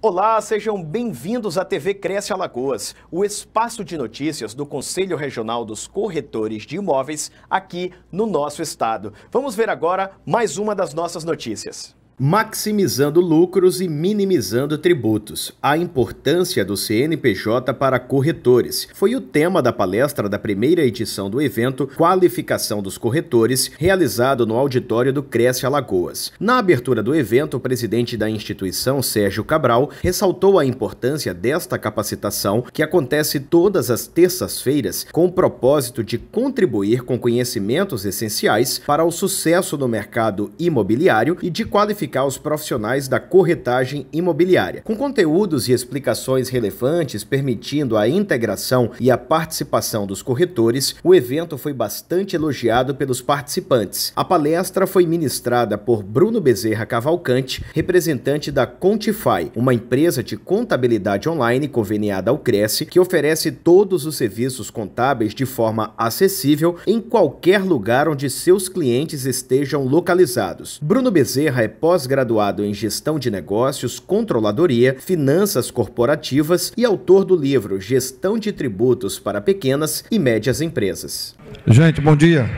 Olá, sejam bem-vindos à TV Cresce Alagoas, o espaço de notícias do Conselho Regional dos Corretores de Imóveis aqui no nosso estado. Vamos ver agora mais uma das nossas notícias. Maximizando lucros e minimizando tributos. A importância do CNPJ para corretores foi o tema da palestra da primeira edição do evento Qualificação dos Corretores, realizado no auditório do Cresce Alagoas. Na abertura do evento, o presidente da instituição, Sérgio Cabral, ressaltou a importância desta capacitação, que acontece todas as terças-feiras, com o propósito de contribuir com conhecimentos essenciais para o sucesso no mercado imobiliário e de qualificar os profissionais da corretagem imobiliária, com conteúdos e explicações relevantes permitindo a integração e a participação dos corretores. O evento foi bastante elogiado pelos participantes. A palestra foi ministrada por Bruno Bezerra Cavalcante, representante da Contify, uma empresa de contabilidade online conveniada ao Cresce, que oferece todos os serviços contábeis de forma acessível em qualquer lugar onde seus clientes estejam localizados. Bruno Bezerra é pós-graduado em Gestão de Negócios, Controladoria, Finanças Corporativas e autor do livro Gestão de Tributos para Pequenas e Médias Empresas. Gente, bom dia.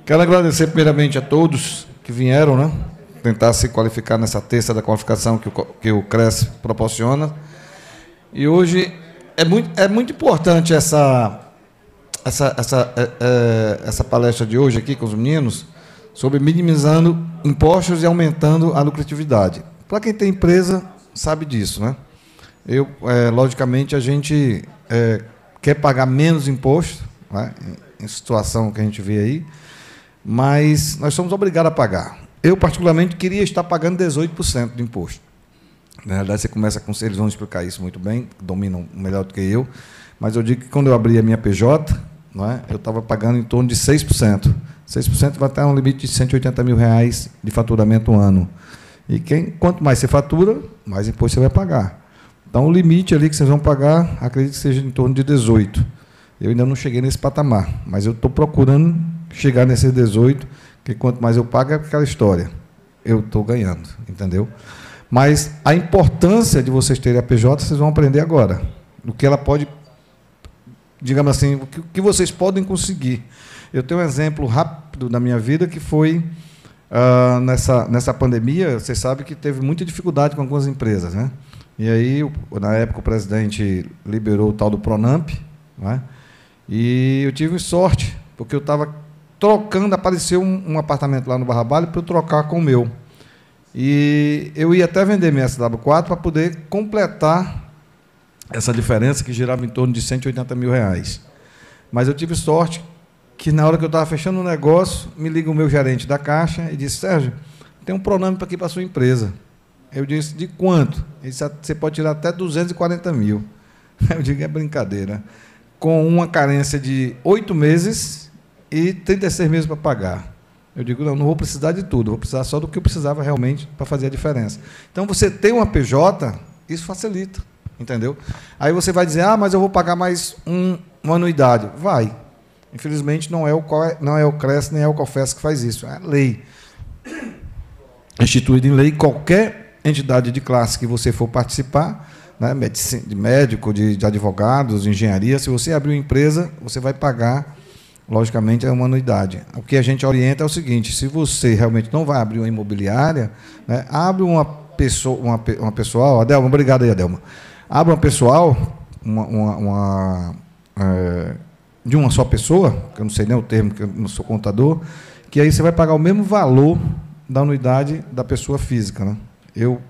Quero agradecer primeiramente a todos que vieram, tentar se qualificar nessa terça da qualificação que o Cresce proporciona. E hoje é muito importante essa palestra de hoje aqui com os meninos, sobre minimizando impostos e aumentando a lucratividade. Para quem tem empresa, sabe disso, logicamente, a gente quer pagar menos imposto, em situação que a gente vê aí, mas nós somos obrigados a pagar. Eu, particularmente, queria estar pagando 18% de imposto. Na realidade, você começa com... Eles vão explicar isso muito bem, dominam melhor do que eu, mas eu digo que quando eu abri a minha PJ, eu estava pagando em torno de 6%. 6% vai estar um limite de R$180 mil de faturamento ano. E quanto mais você fatura, mais imposto você vai pagar. Então, o limite ali que vocês vão pagar, acredito que seja em torno de 18%. Eu ainda não cheguei nesse patamar, mas eu estou procurando chegar nesses 18%, porque quanto mais eu pago, é aquela história. Eu estou ganhando, entendeu? Mas a importância de vocês terem a PJ, vocês vão aprender agora. O que ela pode, digamos assim, o que vocês podem conseguir. Eu tenho um exemplo rápido da minha vida que foi nessa pandemia. Vocês sabem que teve muita dificuldade com algumas empresas, E aí, na época, o presidente liberou o tal do Pronamp, E eu tive sorte, porque eu estava trocando, apareceu um apartamento lá no Barrabalho para eu trocar com o meu. E eu ia até vender minha SW4 para poder completar essa diferença que girava em torno de R$180 mil. Mas eu tive sorte que, na hora que eu estava fechando o negócio, me liga o meu gerente da Caixa e disse: Sérgio, tem um pronome aqui para a sua empresa. Eu disse: de quanto? Ele disse: você pode tirar até 240 mil. Eu digo: é brincadeira. Com uma carência de 8 meses e 36 meses para pagar. Eu digo: não vou precisar de tudo, vou precisar só do que eu precisava realmente para fazer a diferença. Então, você tem uma PJ, isso facilita, entendeu? Aí você vai dizer: mas eu vou pagar mais uma anuidade. Vai. Infelizmente, não é o Cresce nem é o COFES que faz isso. É a lei. Instituída em lei, qualquer entidade de classe que você for participar, de médico, de advogados, de engenharia, se você abrir uma empresa, você vai pagar, logicamente, uma anuidade. O que a gente orienta é o seguinte: se você realmente não vai abrir uma imobiliária, abre uma pessoal. Adelma, obrigado aí, Adelma. Abre uma pessoal, de uma só pessoa, que eu não sei nem o termo, que eu não sou contador, que aí você vai pagar o mesmo valor da anuidade da pessoa física. Eu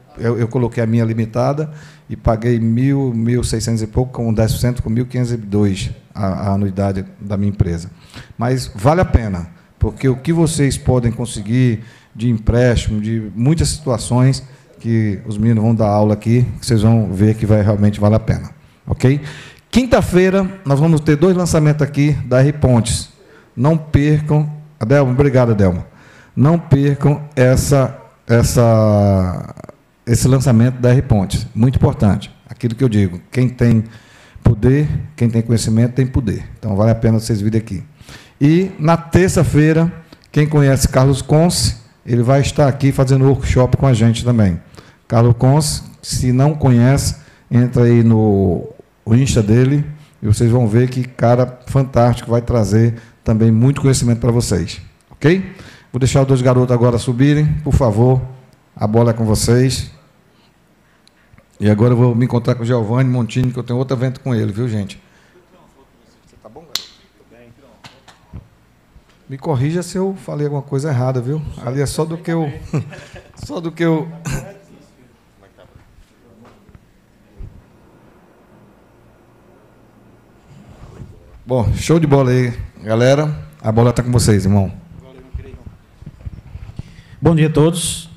coloquei a minha limitada e paguei 1.600 e pouco, com 10%, com 1.502 a anuidade da minha empresa. Mas vale a pena, porque o que vocês podem conseguir de empréstimo, de muitas situações que os meninos vão dar aula aqui, que vocês vão ver que realmente vale a pena. Ok? Quinta-feira, nós vamos ter 2 lançamentos aqui da R Pontes. Não percam... Adelma, obrigado, Adelma. Não percam esse lançamento da R Pontes. Muito importante. Aquilo que eu digo, quem tem poder, quem tem conhecimento, tem poder. Então, vale a pena vocês virem aqui. E, na terça-feira, quem conhece Carlos Conce, ele vai estar aqui fazendo workshop com a gente também. Carlos Conce. Se não conhece, entra aí no Insta dele e vocês vão ver que cara fantástico, vai trazer também muito conhecimento para vocês. Ok? Vou deixar os dois garotos agora subirem, por favor. A bola é com vocês. E agora eu vou me encontrar com o Giovanni Montini, que eu tenho outro evento com ele, viu, gente? Você tá bom, garoto? Tô bem. Me corrija se eu falei alguma coisa errada, viu? Ali é só do que eu... Só do que eu... Bom, show de bola aí, galera. A bola está com vocês, irmão. Bom dia a todos.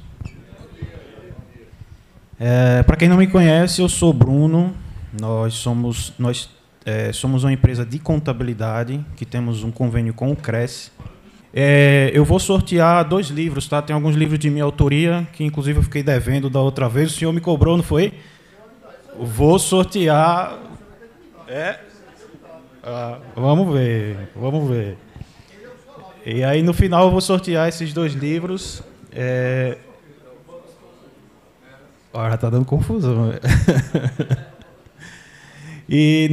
Para quem não me conhece, eu sou Bruno. Nós somos uma empresa de contabilidade que temos um convênio com o Cresce. Eu vou sortear 2 livros, tá? Tem alguns livros de minha autoria, que inclusive eu fiquei devendo da outra vez. O senhor me cobrou, não foi? Vou sortear... vamos ver. E aí, no final, eu vou sortear esses 2 livros. Já está dando confusão. E,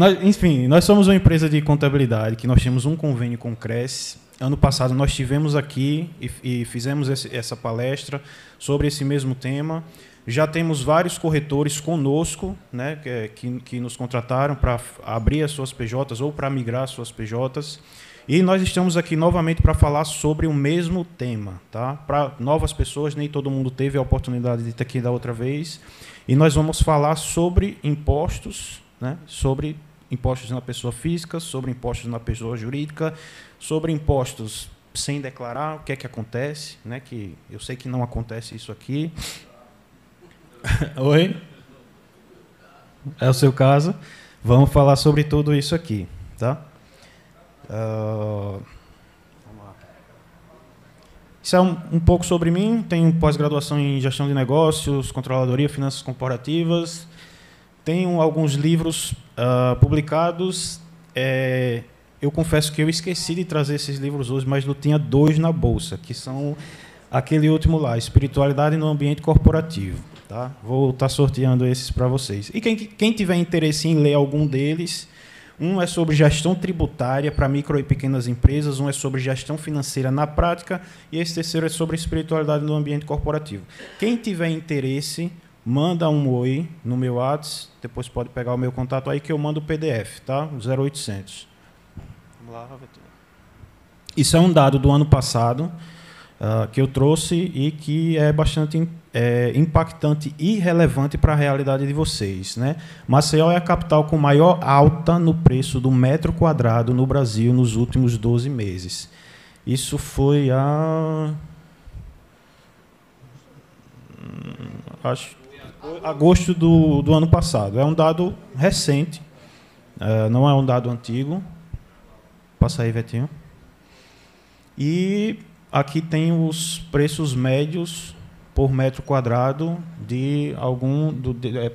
nós somos uma empresa de contabilidade, que nós temos um convênio com o Cresce. Ano passado, nós estivemos aqui e fizemos essa palestra sobre esse mesmo tema. Já temos vários corretores conosco, né, que nos contrataram para abrir as suas PJs ou para migrar as suas PJs. E nós estamos aqui novamente para falar sobre o mesmo tema, tá? Para novas pessoas, nem todo mundo teve a oportunidade de estar aqui da outra vez. E nós vamos falar sobre impostos, né? Sobre impostos na pessoa física, sobre impostos na pessoa jurídica, sobre impostos sem declarar, o que é que acontece, né? Que eu sei que não acontece isso aqui. Oi? É o seu caso? Vamos falar sobre tudo isso aqui, tá? Vamos lá. Isso é um pouco sobre mim. Tenho pós-graduação em gestão de negócios, controladoria, finanças corporativas. Tenho alguns livros publicados. Eu confesso que eu esqueci de trazer esses livros hoje, mas eu tinha 2 na bolsa, que são aquele último lá, Espiritualidade no Ambiente Corporativo. Tá? Vou estar sorteando esses para vocês. E quem tiver interesse em ler algum deles, um é sobre gestão tributária para micro e pequenas empresas, um é sobre gestão financeira na prática, e esse terceiro é sobre espiritualidade no ambiente corporativo. Quem tiver interesse, manda um oi no meu WhatsApp, depois pode pegar o meu contato aí que eu mando o PDF, tá? 0800. Vamos lá, Vitor. Isso é um dado do ano passado, que eu trouxe e que é bastante impactante e relevante para a realidade de vocês, né? Maceió é a capital com maior alta no preço do metro quadrado no Brasil nos últimos 12 meses. Isso foi agosto do ano passado. É um dado recente, não é um dado antigo. Passa aí, Vetinho. E aqui tem os preços médios por metro quadrado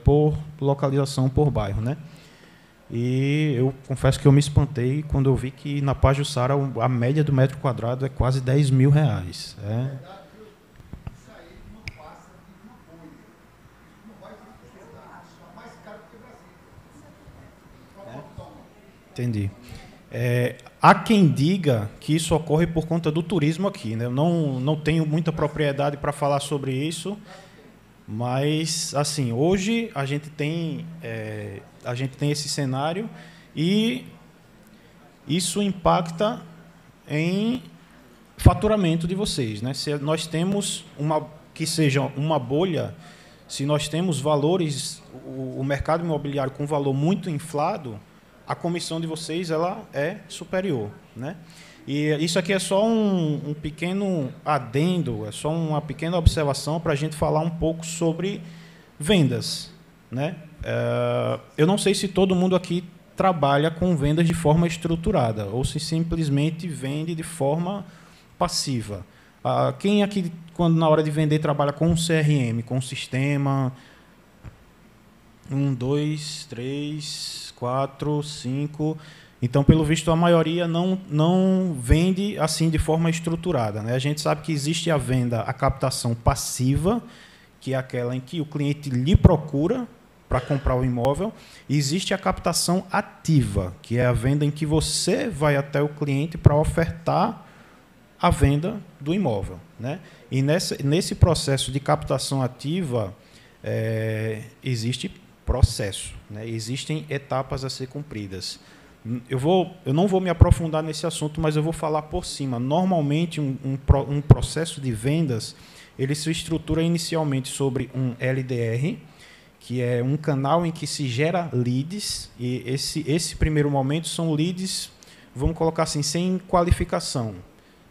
por localização, por bairro, né? E eu confesso que eu me espantei quando eu vi que na Pajuçara a média do metro quadrado é quase R$10.000. Entendi. Há quem diga que isso ocorre por conta do turismo aqui, né? Eu não tenho muita propriedade para falar sobre isso, mas assim, hoje a gente tem esse cenário e isso impacta em faturamento de vocês, né? Se nós temos que seja uma bolha, se nós temos valores, o mercado imobiliário com valor muito inflado, a comissão de vocês ela é superior, né? E isso aqui é só um pequeno adendo, é só uma pequena observação para a gente falar um pouco sobre vendas, né? Eu não sei se todo mundo aqui trabalha com vendas de forma estruturada ou se simplesmente vende de forma passiva. Quem aqui, quando na hora de vender, trabalha com um CRM, com um sistema? 1, 2, 3... 4, 5. Então, pelo visto, a maioria não vende assim de forma estruturada, né? A gente sabe que existe a captação passiva, que é aquela em que o cliente lhe procura para comprar o imóvel, e existe a captação ativa, que é a venda em que você vai até o cliente para ofertar a venda do imóvel, né? E nesse processo de captação ativa, existe processo, né? Existem etapas a ser cumpridas. Eu não vou me aprofundar nesse assunto, mas eu vou falar por cima. Normalmente, um processo de vendas, ele se estrutura inicialmente sobre um LDR, que é um canal em que se gera leads, e esse primeiro momento são leads, vamos colocar assim, sem qualificação.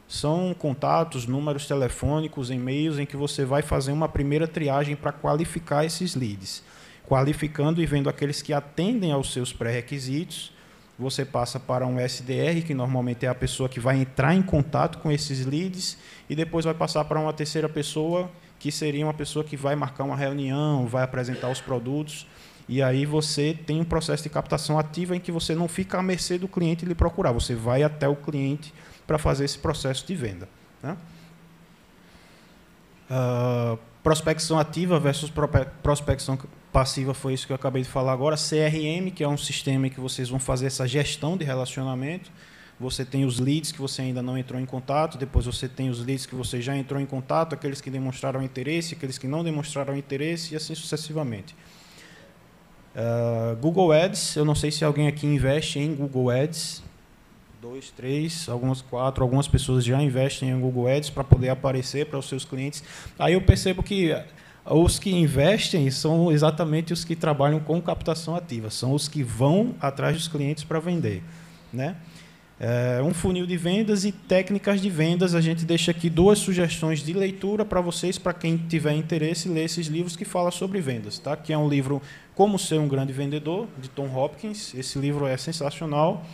São contatos, números telefônicos, e-mails, em que você vai fazer uma primeira triagem para qualificar esses leads. Qualificando e vendo aqueles que atendem aos seus pré-requisitos, você passa para um SDR, que normalmente é a pessoa que vai entrar em contato com esses leads, e depois vai passar para uma terceira pessoa, que seria uma pessoa que vai marcar uma reunião, vai apresentar os produtos, e aí você tem um processo de captação ativa em que você não fica à mercê do cliente lhe procurar, você vai até o cliente para fazer esse processo de venda, né? Prospecção ativa versus prospecção passiva foi isso que eu acabei de falar agora. CRM, que é um sistema em que vocês vão fazer essa gestão de relacionamento. Você tem os leads que você ainda não entrou em contato, depois você tem os leads que você já entrou em contato, aqueles que demonstraram interesse, aqueles que não demonstraram interesse, e assim sucessivamente. Google Ads, eu não sei se alguém aqui investe em Google Ads. 2, 3, algumas pessoas já investem em Google Ads para poder aparecer para os seus clientes. Aí eu percebo que os que investem são exatamente os que trabalham com captação ativa, são os que vão atrás dos clientes para vender, né? Um funil de vendas e técnicas de vendas. A gente deixa aqui 2 sugestões de leitura para vocês, para quem tiver interesse, ler esses livros que falam sobre vendas, tá? Que é um livro Como Ser um Grande Vendedor, de Tom Hopkins. Esse livro é sensacional.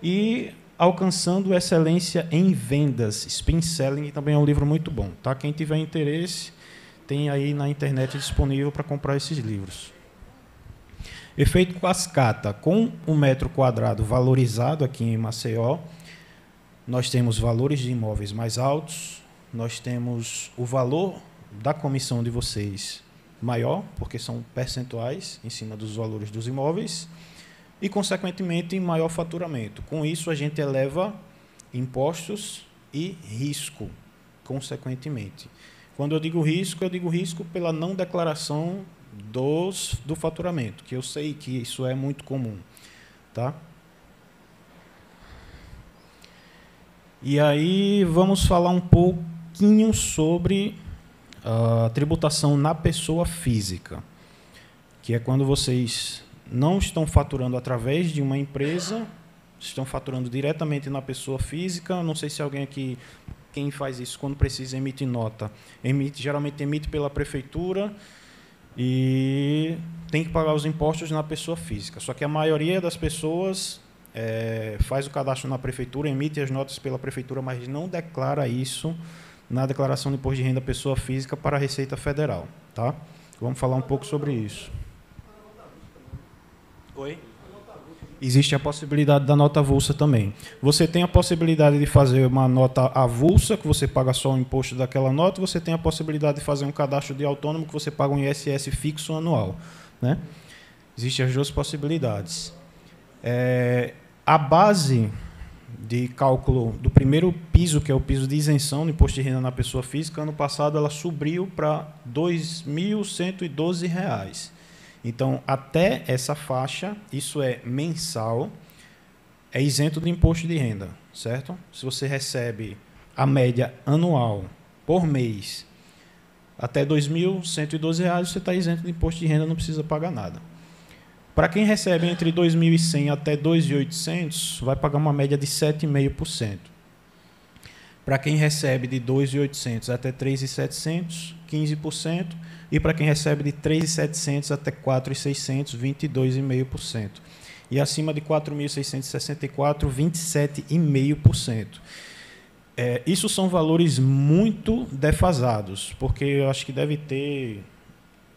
E Alcançando Excelência em Vendas, Spin Selling, também é um livro muito bom, tá? Quem tiver interesse, tem aí na internet disponível para comprar esses livros. Efeito cascata. Com um metro quadrado valorizado aqui em Maceió, nós temos valores de imóveis mais altos, nós temos o valor da comissão de vocês maior, porque são percentuais em cima dos valores dos imóveis, e, consequentemente, em maior faturamento. Com isso, a gente eleva impostos e risco, consequentemente. Quando eu digo risco pela não declaração do faturamento, que eu sei que isso é muito comum, tá? E aí vamos falar um pouquinho sobre a tributação na pessoa física, que é quando vocês não estão faturando através de uma empresa, estão faturando diretamente na pessoa física. Não sei se alguém aqui, quem faz isso quando precisa emite nota, geralmente emite pela prefeitura e tem que pagar os impostos na pessoa física. Só que a maioria das pessoas faz o cadastro na prefeitura, emite as notas pela prefeitura, mas não declara isso na declaração de imposto de renda pessoa física para a Receita Federal, tá? Vamos falar um pouco sobre isso. Oi? Existe a possibilidade da nota avulsa também. Você tem a possibilidade de fazer uma nota avulsa, que você paga só o imposto daquela nota, você tem a possibilidade de fazer um cadastro de autônomo, que você paga um ISS fixo anual, né? Existem as 2 possibilidades. A base de cálculo do primeiro piso, que é o piso de isenção do imposto de renda na pessoa física, ano passado ela subiu para R$ 2.112. Então, até essa faixa, isso é mensal, é isento do imposto de renda, certo? Se você recebe a média anual por mês até R$ 2.112, você está isento do imposto de renda, não precisa pagar nada. Para quem recebe entre R$ 2.100 até R$ 2.800, vai pagar uma média de 7,5%. Para quem recebe de R$ 2.800 até R$ 3.700, 15%. E para quem recebe de R$ 3.700 até R$ 4.600, 22,5%. E acima de R$ 4.664, 27,5%. Isso são valores muito defasados, porque eu acho que deve ter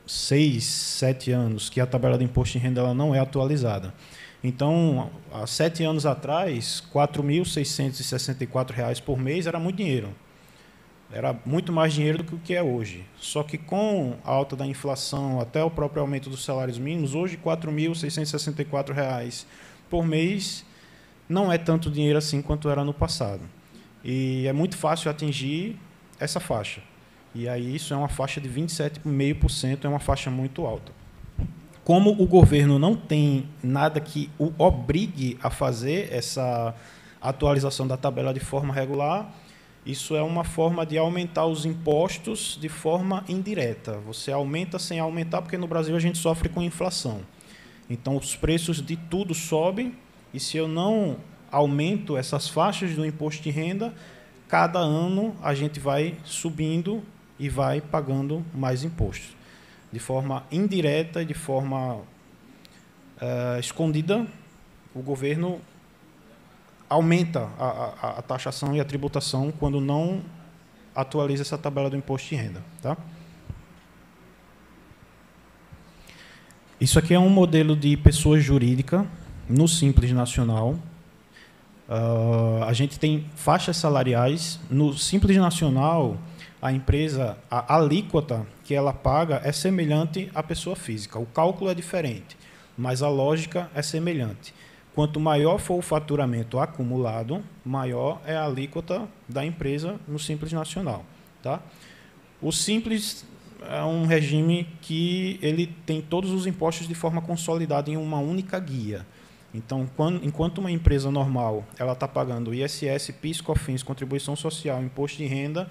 6, 7 anos que a tabela de imposto de renda ela não é atualizada. Então, há 7 anos atrás, R$ 4.664 por mês era muito dinheiro. Era muito mais dinheiro do que o que é hoje. Só que com a alta da inflação, até o próprio aumento dos salários mínimos, hoje R$ 4.664 por mês não é tanto dinheiro assim quanto era no passado. E é muito fácil atingir essa faixa. E aí isso é uma faixa de 27,5%, é uma faixa muito alta. Como o governo não tem nada que o obrigue a fazer essa atualização da tabela de forma regular, isso é uma forma de aumentar os impostos de forma indireta. Você aumenta sem aumentar, porque no Brasil a gente sofre com inflação. Então, os preços de tudo sobem, e se eu não aumento essas faixas do imposto de renda, cada ano a gente vai subindo e vai pagando mais impostos. De forma indireta e de forma escondida, o governo aumenta a taxação e a tributação quando não atualiza essa tabela do imposto de renda. Tá? Isso aqui é um modelo de pessoa jurídica no Simples Nacional. A gente tem faixas salariais. No Simples Nacional, a empresa, a alíquota que ela paga é semelhante à pessoa física. O cálculo é diferente, mas a lógica é semelhante. Quanto maior for o faturamento acumulado, maior é a alíquota da empresa no Simples Nacional. Tá? O Simples é um regime que ele tem todos os impostos de forma consolidada em uma única guia. Então, enquanto uma empresa normal ela está pagando ISS, PIS, COFINS, contribuição social, imposto de renda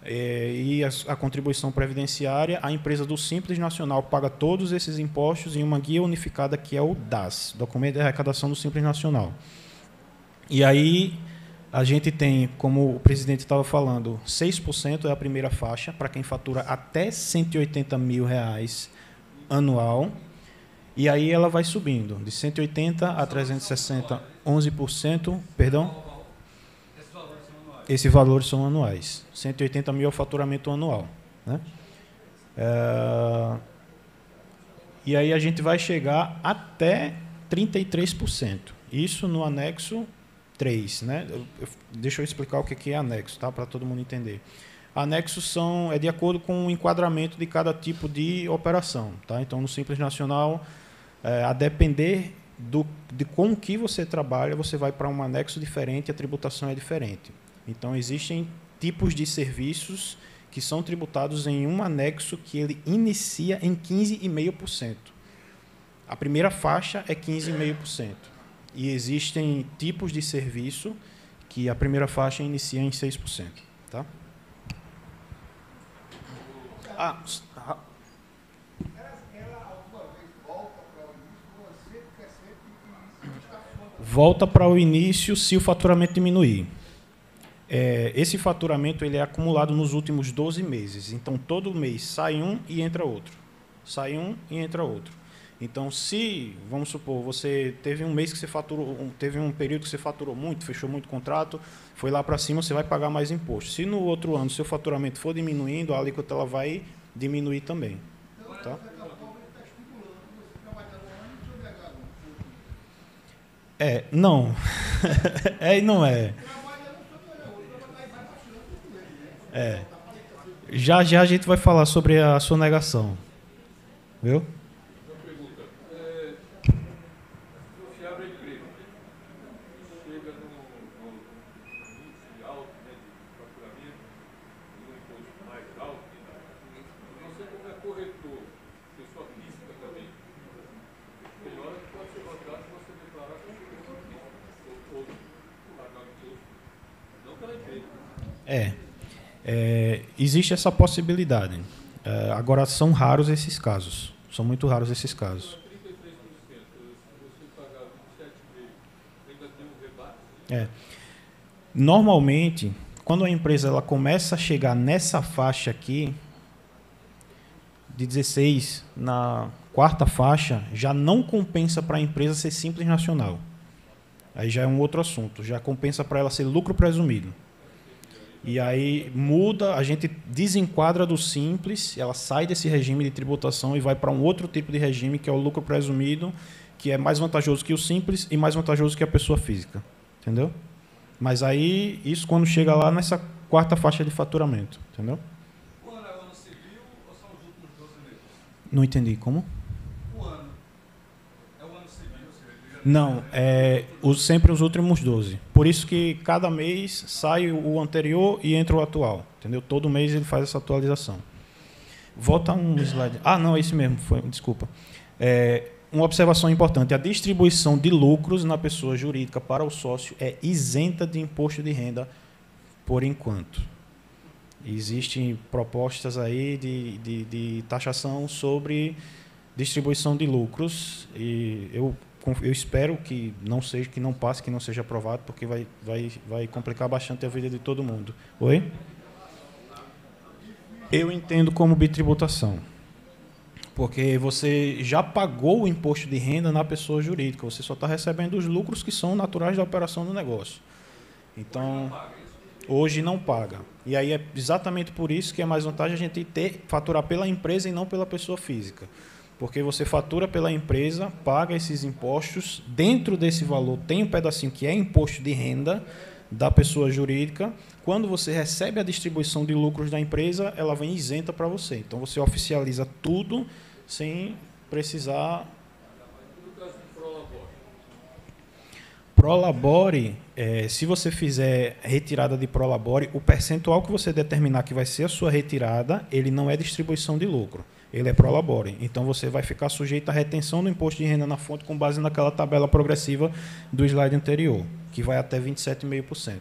e a contribuição previdenciária, a empresa do Simples Nacional paga todos esses impostos em uma guia unificada que é o DAS, Documento de Arrecadação do Simples Nacional. E aí a gente tem, como o presidente estava falando, 6% é a primeira faixa para quem fatura até R$ 180 mil anual. E aí ela vai subindo, de 180 a 360, 11%, perdão? Esses valores são anuais. 180 mil é o faturamento anual. Né? E aí a gente vai chegar até 33%. Isso no anexo 3. Né? Deixa eu explicar o que é anexo, tá? Para todo mundo entender. Anexos é de acordo com o enquadramento de cada tipo de operação. Tá? Então, no Simples Nacional, a depender de com que você trabalha, você vai para um anexo diferente, a tributação é diferente. Então, existem tipos de serviços que são tributados em um anexo que ele inicia em 15,5%. A primeira faixa é 15,5%. E existem tipos de serviço que a primeira faixa inicia em 6%. Tá? Volta para o início se o faturamento diminuir. Esse faturamento ele é acumulado nos últimos 12 meses. Então, todo mês sai um e entra outro. Sai um e entra outro. Então, se, vamos supor, você teve um mês que você faturou, teve um período que você faturou muito, fechou muito contrato, foi lá para cima, você vai pagar mais imposto. Se no outro ano seu faturamento for diminuindo, a alíquota ela vai diminuir também. Tá? Não. E não é. Já a gente vai falar sobre a sonegação. Viu? Existe essa possibilidade. Agora, são raros esses casos. São muito raros esses casos. Normalmente, quando a empresa ela começa a chegar nessa faixa aqui, de 16, na quarta faixa, já não compensa para a empresa ser Simples Nacional. Aí já é um outro assunto. Já compensa para ela ser lucro presumido. E aí muda, a gente desenquadra do Simples, ela sai desse regime de tributação e vai para um outro tipo de regime, que é o lucro presumido, que é mais vantajoso que o Simples e mais vantajoso que a pessoa física. Entendeu? Mas aí, isso quando chega lá nessa quarta faixa de faturamento, entendeu? O ano é o ano civil ou são os últimos 12 meses? Não entendi, como? O ano é o ano civil, Não, sempre os últimos 12. Por isso que cada mês sai o anterior e entra o atual, entendeu? Todo mês ele faz essa atualização. Volta um slide. Ah, não, é isso mesmo, desculpa. Uma observação importante, a distribuição de lucros na pessoa jurídica para o sócio é isenta de imposto de renda por enquanto. Existem propostas aí de taxação sobre distribuição de lucros e eu espero que não seja, que não passe, que não seja aprovado, porque vai complicar bastante a vida de todo mundo. Oi? Eu entendo como bitributação. Porque você já pagou o imposto de renda na pessoa jurídica, você só está recebendo os lucros que são naturais da operação do negócio. Então, hoje não paga. E aí é exatamente por isso que é mais vantagem a gente faturar pela empresa e não pela pessoa física. Porque você fatura pela empresa, paga esses impostos, dentro desse valor tem um pedacinho que é imposto de renda da pessoa jurídica. Quando você recebe a distribuição de lucros da empresa, ela vem isenta para você. Então, você oficializa tudo sem precisar... Prolabore, se você fizer retirada de Prolabore, o percentual que você determinar que vai ser a sua retirada, ele não é distribuição de lucro, ele é Prolabore. Então, você vai ficar sujeito à retenção do imposto de renda na fonte com base naquela tabela progressiva do slide anterior, que vai até 27,5%.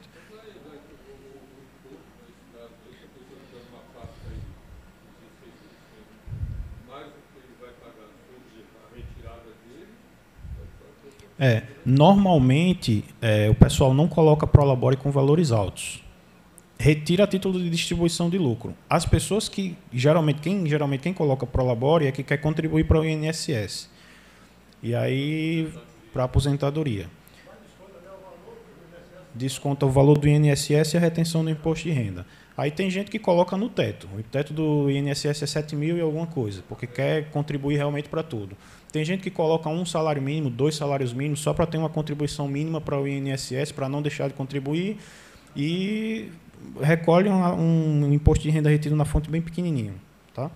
Normalmente, o pessoal não coloca Prolabore com valores altos. Retira a título de distribuição de lucro. As pessoas que, quem coloca Prolabore é que quer contribuir para o INSS. E aí, para a aposentadoria. Desconta o valor do INSS e a retenção do imposto de renda. Aí tem gente que coloca no teto. O teto do INSS é 7 mil e alguma coisa, porque quer contribuir realmente para tudo. Tem gente que coloca um salário mínimo, 2 salários mínimos, só para ter uma contribuição mínima para o INSS, para não deixar de contribuir, e recolhe um imposto de renda retido na fonte bem pequenininho. Tá?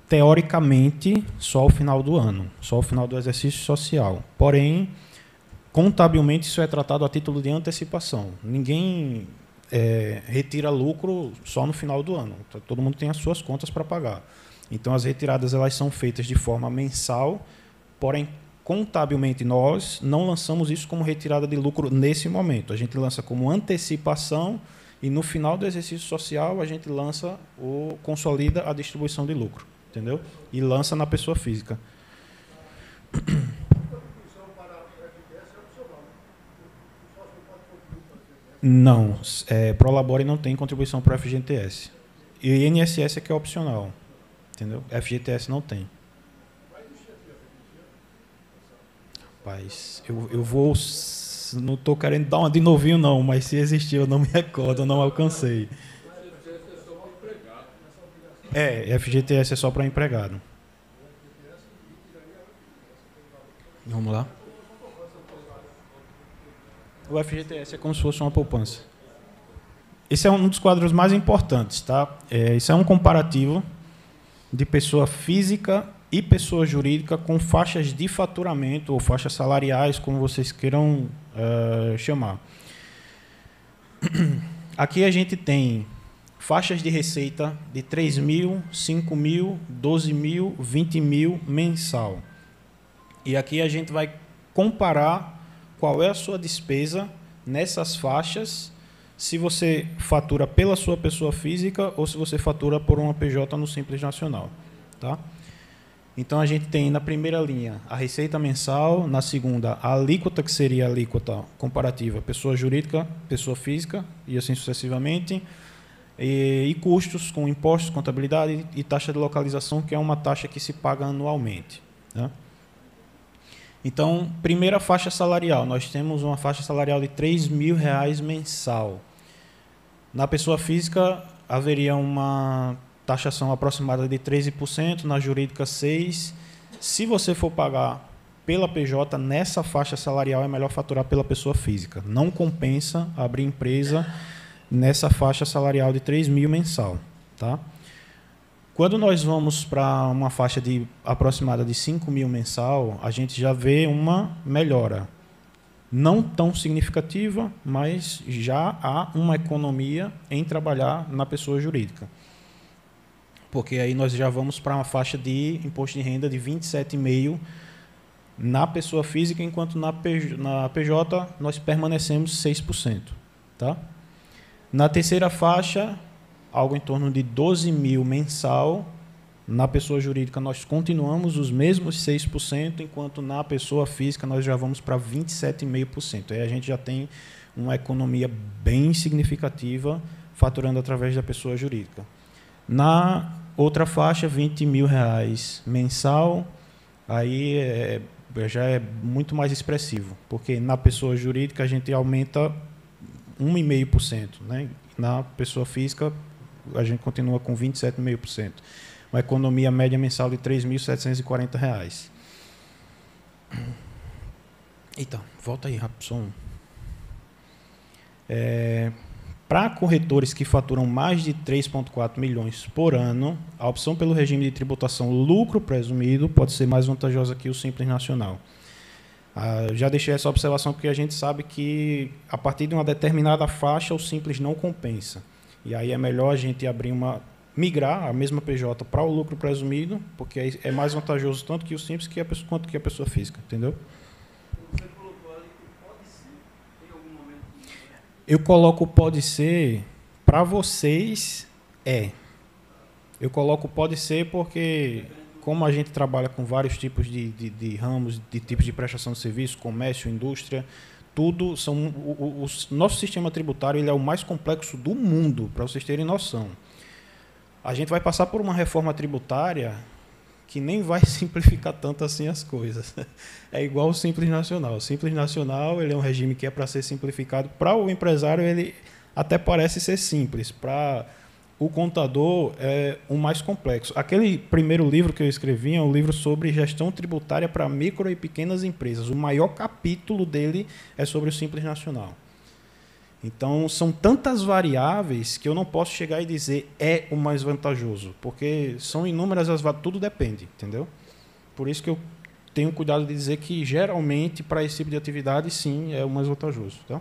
Teoricamente, só ao final do ano, só ao final do exercício social. Porém, contabilmente, isso é tratado a título de antecipação. Ninguém retira lucro só no final do ano. Todo mundo tem as suas contas para pagar. Então, as retiradas elas são feitas de forma mensal, porém, contabilmente, nós não lançamos isso como retirada de lucro nesse momento. A gente lança como antecipação e, no final do exercício social, a gente consolida a distribuição de lucro. Entendeu? E lança na pessoa física. Não, Prolabore não tem contribuição para o FGTS. E o INSS é que é opcional. Entendeu? FGTS não tem. Rapaz, eu vou... Não estou querendo dar uma de novinho, não, mas se existir eu não me recordo, eu não alcancei. FGTS é só para empregado. Vamos lá. O FGTS é como se fosse uma poupança. Esse é um dos quadros mais importantes, tá? Isso é um comparativo de pessoa física e pessoa jurídica com faixas de faturamento ou faixas salariais, como vocês queiram chamar. Aqui a gente tem faixas de receita de 3 mil, 5 mil, 12 mil, 20 mil mensal. E aqui a gente vai comparar qual é a sua despesa nessas faixas, se você fatura pela sua pessoa física ou se você fatura por uma PJ no Simples Nacional. Tá? Então, a gente tem na primeira linha a receita mensal, na segunda a alíquota, que seria a alíquota comparativa pessoa jurídica, pessoa física, e assim sucessivamente, e custos com impostos, contabilidade e taxa de localização, que é uma taxa que se paga anualmente. Tá? Então, primeira faixa salarial, nós temos uma faixa salarial de R$3 mil mensal. Na pessoa física, haveria uma taxação aproximada de 13%, na jurídica 6%. Se você for pagar pela PJ, nessa faixa salarial, é melhor faturar pela pessoa física. Não compensa abrir empresa nessa faixa salarial de 3 mil mensal. Tá? Quando nós vamos para uma faixa aproximada de 5 mil mensal, a gente já vê uma melhora. Não tão significativa, mas já há uma economia em trabalhar na pessoa jurídica. Porque aí nós já vamos para uma faixa de imposto de renda de 27,5% na pessoa física, enquanto na PJ nós permanecemos 6%. Tá? Na terceira faixa, algo em torno de 12 mil mensal. Na pessoa jurídica nós continuamos os mesmos 6%, enquanto na pessoa física nós já vamos para 27,5%. Aí a gente já tem uma economia bem significativa faturando através da pessoa jurídica. Na outra faixa, R$20 mil mensal, aí já é muito mais expressivo, porque na pessoa jurídica a gente aumenta 1,5%, né? Na pessoa física a gente continua com 27,5%. Uma economia média mensal de R$ 3.740. Então, volta aí, Rapson. Para corretores que faturam mais de 3,4 milhões por ano, a opção pelo regime de tributação lucro presumido pode ser mais vantajosa que o Simples Nacional. Já deixei essa observação porque a gente sabe que, a partir de uma determinada faixa, o Simples não compensa. E aí é melhor a gente migrar a mesma PJ para o lucro presumido, porque aí é mais vantajoso tanto que o Simples quanto que a pessoa física. Entendeu? Você colocou ali que pode ser, em algum momento. Eu coloco pode ser, para vocês, Eu coloco pode ser porque, como a gente trabalha com vários tipos de ramos, de tipos de prestação de serviço, comércio, indústria, tudo são o nosso sistema tributário ele é o mais complexo do mundo, para vocês terem noção. A gente vai passar por uma reforma tributária que nem vai simplificar tanto assim as coisas. É igual o Simples Nacional. O Simples Nacional ele é um regime que é para ser simplificado. Para o empresário, ele até parece ser simples. Para o contador, é o mais complexo. Aquele primeiro livro que eu escrevi é um livro sobre gestão tributária para micro e pequenas empresas. O maior capítulo dele é sobre o Simples Nacional. Então, são tantas variáveis que eu não posso chegar e dizer é o mais vantajoso, porque são inúmeras as variáveis, tudo depende, entendeu? Por isso que eu tenho cuidado de dizer que, geralmente, para esse tipo de atividade, sim, é o mais vantajoso. Tá?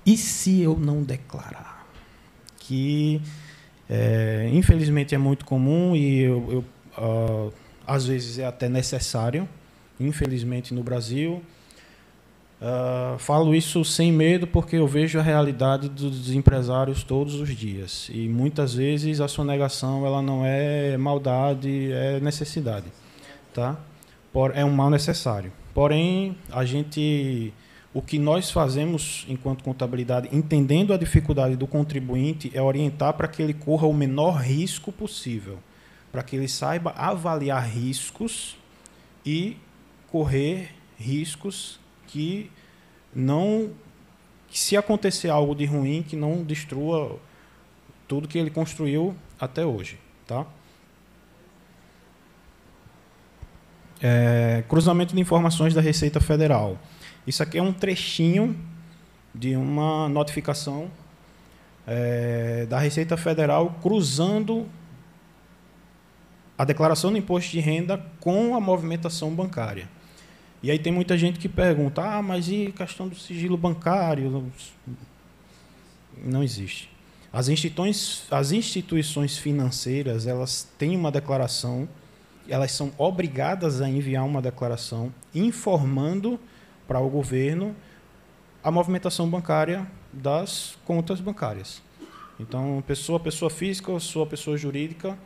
E se eu não declarar? Que, infelizmente, é muito comum e, às vezes, é até necessário, infelizmente, no Brasil. Falo isso sem medo porque eu vejo a realidade dos empresários todos os dias e muitas vezes a sonegação ela não é maldade, é necessidade, tá? É um mal necessário. Porém, o que nós fazemos enquanto contabilidade, entendendo a dificuldade do contribuinte, é orientar para que ele corra o menor risco possível, para que ele saiba avaliar riscos e correr riscos que se acontecer algo de ruim, que não destrua tudo que ele construiu até hoje. Tá? Cruzamento de informações da Receita Federal. Isso aqui é um trechinho de uma notificação da Receita Federal cruzando a declaração do imposto de renda com a movimentação bancária. E aí tem muita gente que pergunta, mas e questão do sigilo bancário? Não existe. As instituições financeiras, elas têm uma declaração, elas são obrigadas a enviar uma declaração informando para o governo a movimentação bancária das contas bancárias. Então, pessoa física ou sua pessoa jurídica,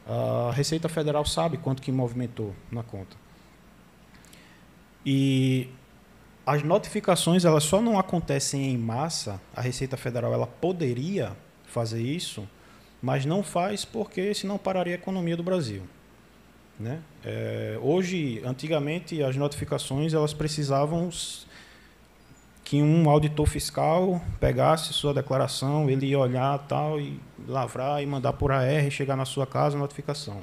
a Receita Federal sabe quanto que movimentou na conta. E as notificações elas só não acontecem em massa. A Receita Federal ela poderia fazer isso, mas não faz porque senão pararia a economia do Brasil. Né? Antigamente, as notificações elas precisavam que um auditor fiscal pegasse sua declaração, ele ia olhar tal, e lavrar e mandar por AR, chegar na sua casa a notificação.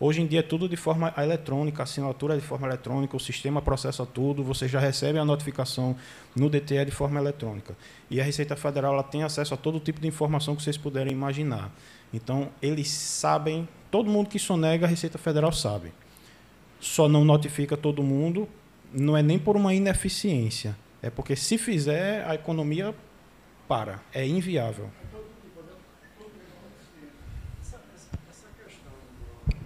Hoje em dia é tudo de forma eletrônica, a assinatura é de forma eletrônica, o sistema processa tudo, você já recebe a notificação no DTE de forma eletrônica. E a Receita Federal ela tem acesso a todo tipo de informação que vocês puderem imaginar. Então, eles sabem, todo mundo que sonega, a Receita Federal sabe. Só não notifica todo mundo, não é nem por uma ineficiência, é porque se fizer, a economia para, é inviável. Essa questão de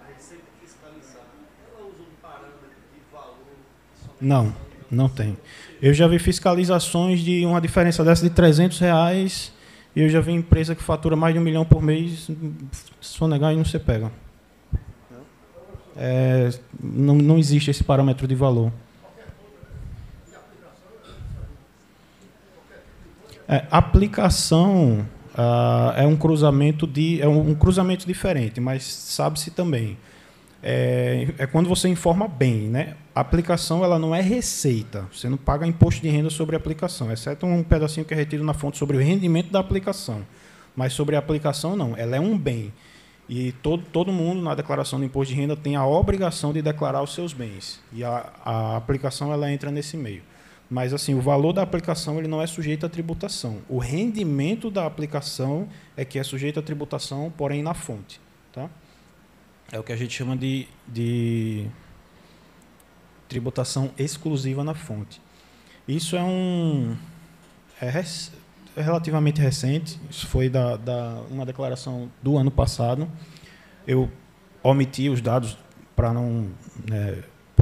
a Receita fiscalizar, ela usa um parâmetro de valor? Não tem. Eu já vi fiscalizações de uma diferença dessa de R$300 e eu já vi empresa que fatura mais de 1 milhão por mês sonegar e não se pega. Não existe esse parâmetro de valor. Aplicação é um cruzamento diferente, mas sabe-se também. É quando você informa bem, né? A aplicação ela não é receita. Você não paga imposto de renda sobre a aplicação, exceto um pedacinho que é retido na fonte sobre o rendimento da aplicação. Mas sobre a aplicação, não. Ela é um bem. E todo mundo, na declaração do imposto de renda, tem a obrigação de declarar os seus bens. E a aplicação ela entra nesse meio. Mas assim, o valor da aplicação ele não é sujeito à tributação. O rendimento da aplicação é que é sujeito à tributação, porém na fonte. Tá? É o que a gente chama de tributação exclusiva na fonte. Isso é relativamente recente, isso foi uma declaração do ano passado. Eu omiti os dados para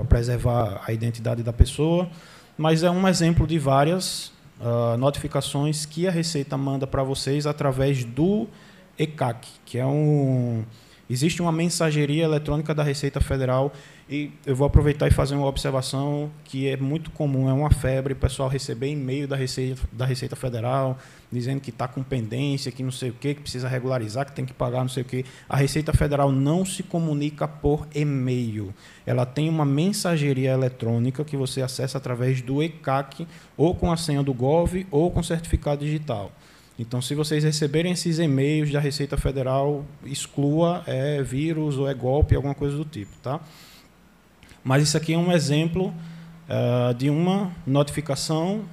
preservar a identidade da pessoa, mas é um exemplo de várias notificações que a Receita manda para vocês através do ECAC, que é existe uma mensageria eletrônica da Receita Federal, e eu vou aproveitar e fazer uma observação que é muito comum, é uma febre, o pessoal receber e-mail da Receita Federal dizendo que está com pendência, que não sei o quê, que precisa regularizar, que tem que pagar não sei o quê. A Receita Federal não se comunica por e-mail. Ela tem uma mensageria eletrônica que você acessa através do ECAC, ou com a senha do Gov, ou com certificado digital. Então, se vocês receberem esses e-mails da Receita Federal, exclua, é vírus ou é golpe, alguma coisa do tipo. Tá? Mas isso aqui é um exemplo de uma notificação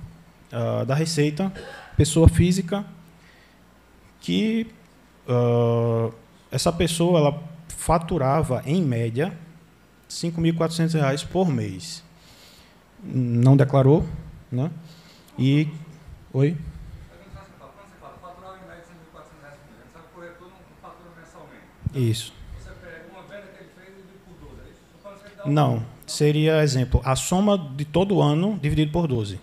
da Receita, pessoa física, que essa pessoa ela faturava, em média, R$ 5.400 por mês. Não declarou, né? E... Oi? Isso. Você pega uma venda que ele fez e divide por 12, é isso? Então, você dá Não, seria, exemplo, a soma de todo o ano dividido por 12.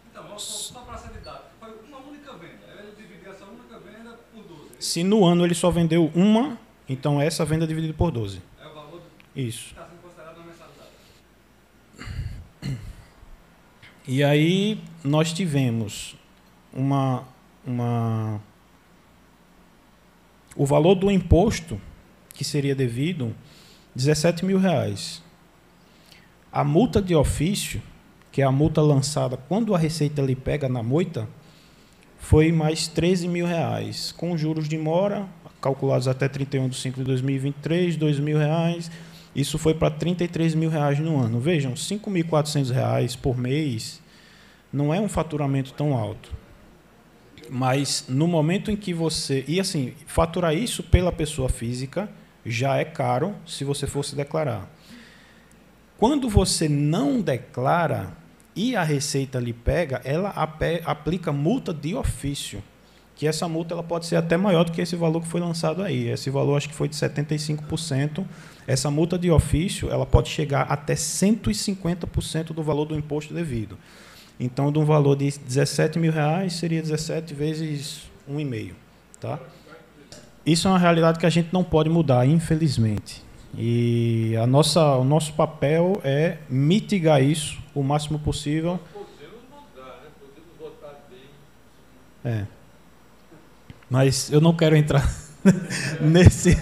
Então, só para ser didático, foi uma única venda. Ele dividiu essa única venda por 12. Se no ano ele só vendeu uma, então essa venda é dividida por 12. É o valor Isso. que está sendo considerado uma mensalidade. E aí nós tivemos o valor do imposto que seria devido, R$ 17 mil. A multa de ofício, que é a multa lançada quando a Receita lhe pega na moita, foi mais R$ 13 mil, com juros de mora, calculados até 31/5/2023, R$ 2 mil. Isso foi para R$ 33 mil no ano. Vejam, R$ 5.400 por mês não é um faturamento tão alto. Mas no momento em que você... E assim, faturar isso pela pessoa física já é caro se você fosse declarar. Quando você não declara e a Receita lhe pega, ela aplica multa de ofício. Que essa multa ela pode ser até maior do que esse valor que foi lançado aí. Esse valor acho que foi de 75%. Essa multa de ofício ela pode chegar até 150% do valor do imposto devido. Então, de um valor de R$ 17 mil, seria 17 vezes 1,5. Tá? Isso é uma realidade que a gente não pode mudar, infelizmente. E o nosso papel é mitigar isso o máximo possível. Podemos mudar, né? Podemos votar É. bem. Mas eu não quero entrar nesse...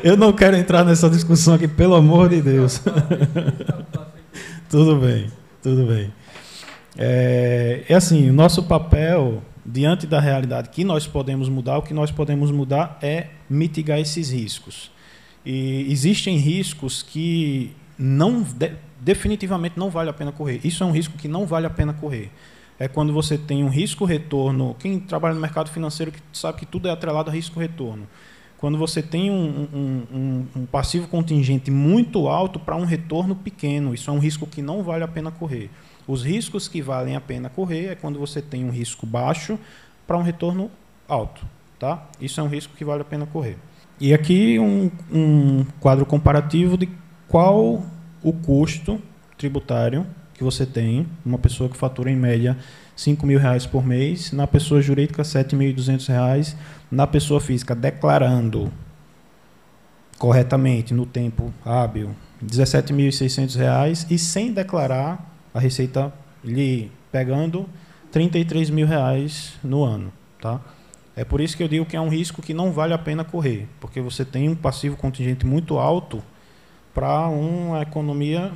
Eu não quero entrar nessa discussão aqui, pelo amor de Deus. Tudo bem, tudo bem. É assim, o nosso papel diante da realidade que nós podemos mudar, o que nós podemos mudar é mitigar esses riscos. E existem riscos que definitivamente não vale a pena correr. Isso é um risco que não vale a pena correr. É quando você tem um risco-retorno. Quem trabalha no mercado financeiro sabe que tudo é atrelado a risco-retorno. Quando você tem um passivo contingente muito alto para um retorno pequeno, isso é um risco que não vale a pena correr. Os riscos que valem a pena correr é quando você tem um risco baixo para um retorno alto. Tá? Isso é um risco que vale a pena correr. E aqui um quadro comparativo de qual o custo tributário que você tem, uma pessoa que fatura em média R$5.000 por mês, na pessoa jurídica R$7.200, na pessoa física declarando corretamente no tempo hábil R$17.600 e sem declarar a Receita lhe pegando R$33.000 no ano. Tá? É por isso que eu digo que é um risco que não vale a pena correr, porque você tem um passivo contingente muito alto para uma economia...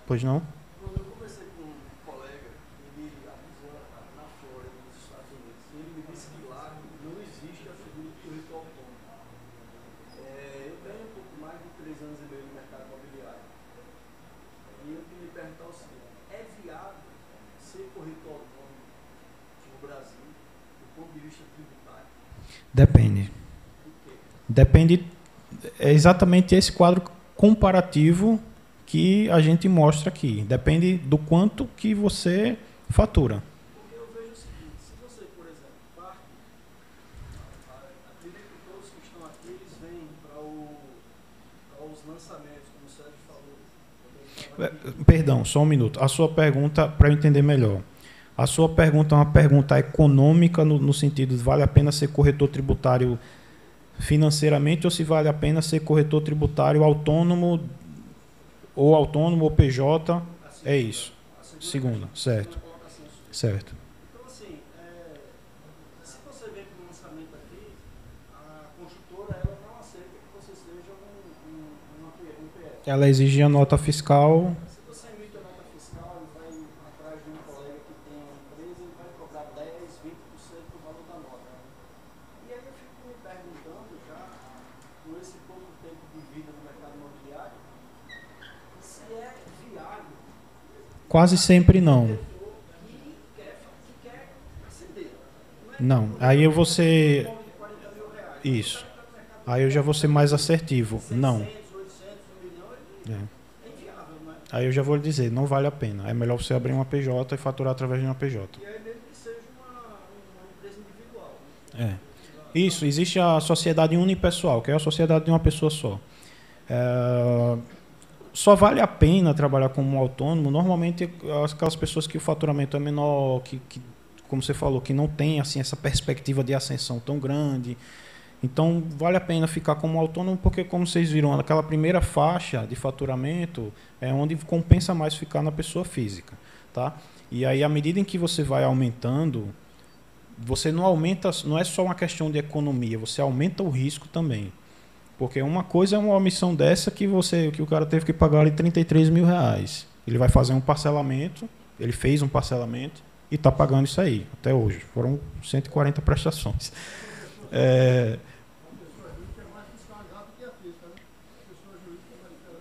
Pois não? Quando eu conversei com um colega, ele avisou na Flórida, nos Estados Unidos, e ele me disse que lá não existe a figura do corretor autônomo. Eu tenho um pouco mais de 3 anos e meio no mercado imobiliário. E eu queria lhe perguntar o seguinte: é viável ser corretor autônomo no Brasil, do ponto de vista tributário? Depende. Depende. É exatamente esse quadro comparativo que a gente mostra aqui. Depende do quanto que você fatura. Porque eu vejo o seguinte: se você, por exemplo, parte, acredito que todos que estão aqui, eles vêm para os lançamentos, como o Sérgio falou. Perdão, só um minuto. A sua pergunta, para eu entender melhor. A sua pergunta é uma pergunta econômica no sentido de vale a pena ser corretor tributário financeiramente ou se vale a pena ser corretor tributário autônomo ou PJ? É isso. Segunda, certo. Certo. Então, assim, se você vem para o lançamento aqui, a construtora ela não aceita que você seja um PF. Ela exige a nota fiscal. Se você emite a nota fiscal e vai atrás de um colega que tem uma empresa, ele vai cobrar 10%, 20% do valor da nota. E aí eu fico me perguntando, já com esse pouco tempo de vida no mercado imobiliário, se é viável Quase sempre não. que quer acender. Não. Aí eu vou ser... Isso. Aí eu já vou ser mais assertivo. Não. 800, 1 milhão, É. é inviável, não é? Aí eu já vou lhe dizer, não vale a pena. É melhor você abrir uma PJ e faturar através de uma PJ. E aí mesmo que seja uma empresa individual. Né? É. Isso, existe a sociedade unipessoal, que é a sociedade de uma pessoa só. Só vale a pena trabalhar como autônomo, normalmente, aquelas pessoas que o faturamento é menor, que como você falou, que não tem assim, essa perspectiva de ascensão tão grande. Então, vale a pena ficar como autônomo, porque, como vocês viram, aquela primeira faixa de faturamento é onde compensa mais ficar na pessoa física. Tá? E aí, à medida em que você vai aumentando, você não aumenta, não é só uma questão de economia, você aumenta o risco também. Porque uma coisa é uma omissão dessa que o cara teve que pagar ali R$33.000. Ele vai fazer um parcelamento, ele fez um parcelamento e está pagando isso aí, até hoje. Foram 140 prestações.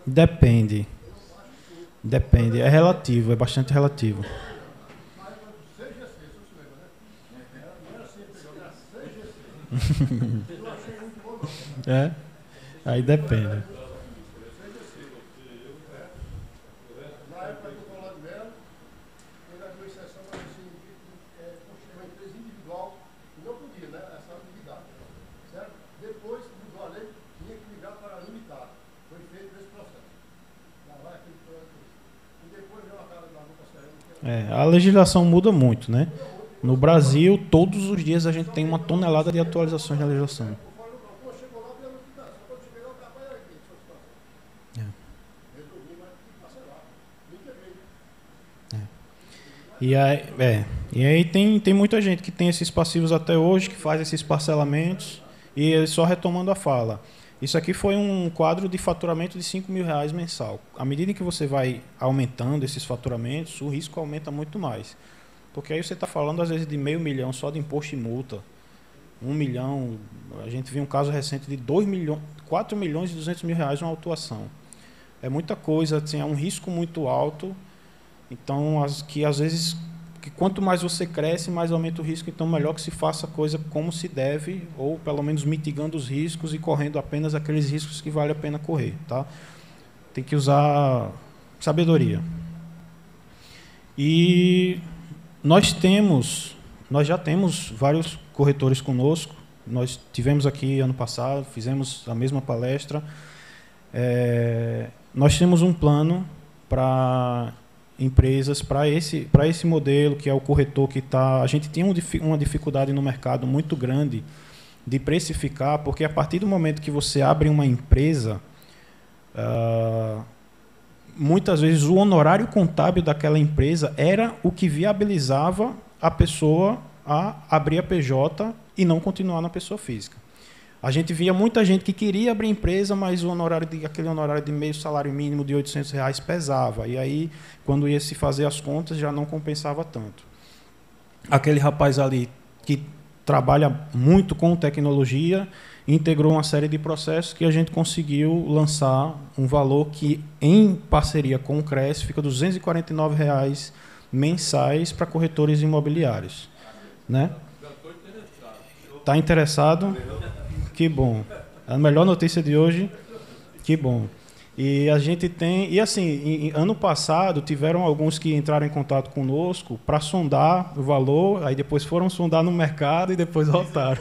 Depende. Depende. É relativo, é bastante relativo. É? Aí depende. Na época do Colado Melo, ele abriu exceção para construir uma empresa individual e não podia, né? Essa atividade. Certo? Depois mudou a lei, tinha que ligar para a limitada. Foi feito esse processo. Lá vai aquele processo. E depois veio a cara da Boca Serrana. A legislação muda muito, né? No Brasil, todos os dias a gente tem uma tonelada de atualizações da legislação. E aí tem muita gente que tem esses passivos até hoje, que faz esses parcelamentos, e só retomando a fala. Isso aqui foi um quadro de faturamento de R$5.000 mensal. À medida que você vai aumentando esses faturamentos, o risco aumenta muito mais. Porque aí você está falando, às vezes, de R$500 mil só de imposto e multa. 1 milhão, a gente viu um caso recente de 4 milhões e 200 mil reais uma autuação. É muita coisa, assim, é um risco muito alto. Então, às vezes, que quanto mais você cresce, mais aumenta o risco. Então, melhor que se faça a coisa como se deve, ou pelo menos mitigando os riscos e correndo apenas aqueles riscos que vale a pena correr. Tá? Tem que usar sabedoria. E nós já temos vários corretores conosco. Nós tivemos aqui ano passado, fizemos a mesma palestra. Nós temos um plano para empresas, para esse modelo, que é o corretor que está... A gente tem uma dificuldade no mercado muito grande de precificar, porque a partir do momento que você abre uma empresa, muitas vezes o honorário contábil daquela empresa era o que viabilizava a pessoa a abrir a PJ e não continuar na pessoa física. A gente via muita gente que queria abrir empresa, mas aquele honorário de meio salário mínimo de R$800 pesava. E aí, quando ia se fazer as contas, já não compensava tanto. Aquele rapaz ali que trabalha muito com tecnologia, integrou uma série de processos que a gente conseguiu lançar um valor que, em parceria com o CRES, fica R$249 mensais para corretores imobiliários. Né? Está interessado? Que bom. A melhor notícia de hoje, que bom. E a gente tem... E assim, ano passado, tiveram alguns que entraram em contato conosco para sondar o valor, aí depois foram sondar no mercado e depois voltaram.